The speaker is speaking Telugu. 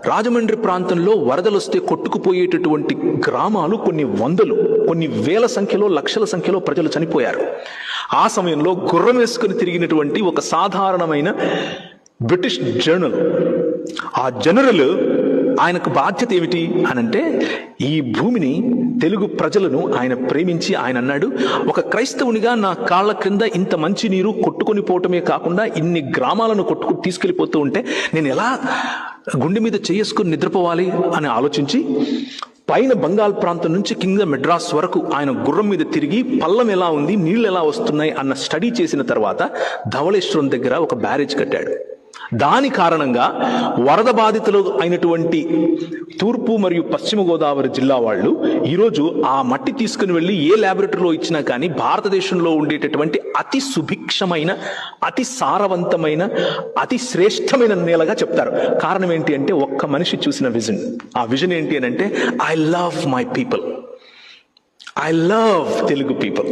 రాజమండ్రి ప్రాంతంలో వరదలు వస్తే కొట్టుకుపోయేటటువంటి గ్రామాలు కొన్ని వందలు, కొన్ని వేల సంఖ్యలో, లక్షల సంఖ్యలో ప్రజలు చనిపోయారు. ఆ సమయంలో గుర్రం వేసుకుని తిరిగినటువంటి ఒక సాధారణమైన బ్రిటిష్ జనరల్, ఆ జనరల్ ఆయనకు బాధ్యత ఏమిటి అనంటే, ఈ భూమిని, తెలుగు ప్రజలను ఆయన ప్రేమించి ఆయన అన్నాడు, ఒక క్రైస్తవునిగా నా కాళ్ళ క్రింద ఇంత మంచి నీరు కొట్టుకొని పోవటమే కాకుండా ఇన్ని గ్రామాలను కొట్టుకుని తీసుకెళ్ళిపోతూ ఉంటే నేను ఎలా గుండె మీద చేసుకుని నిద్రపోవాలి అని ఆలోచించి పైన బంగాల్ ప్రాంతం నుంచి కింద మెడ్రాస్ వరకు ఆయన గుర్రం మీద తిరిగి పల్లం ఎలా ఉంది, నీళ్లు ఎలా వస్తున్నాయి అన్న స్టడీ చేసిన తర్వాత ధవళేశ్వరం దగ్గర ఒక బ్యారేజ్ కట్టాడు. దాని కారణంగా వరద బాధితులు అయినటువంటి తూర్పు మరియు పశ్చిమ గోదావరి జిల్లా వాళ్ళు ఈరోజు ఆ మట్టి తీసుకుని వెళ్ళి ఏ ల్యాబొరేటరీలో ఇచ్చినా కానీ భారతదేశంలో ఉండేటటువంటి అతి సుభిక్షమైన, అతి సారవంతమైన, అతి శ్రేష్టమైన నేలగా చెప్తారు. కారణం ఏంటి అంటే, ఒక్క మనిషి చూసిన విజన్. ఆ విజన్ ఏంటి అని అంటే, I love my people, I love Telugu people.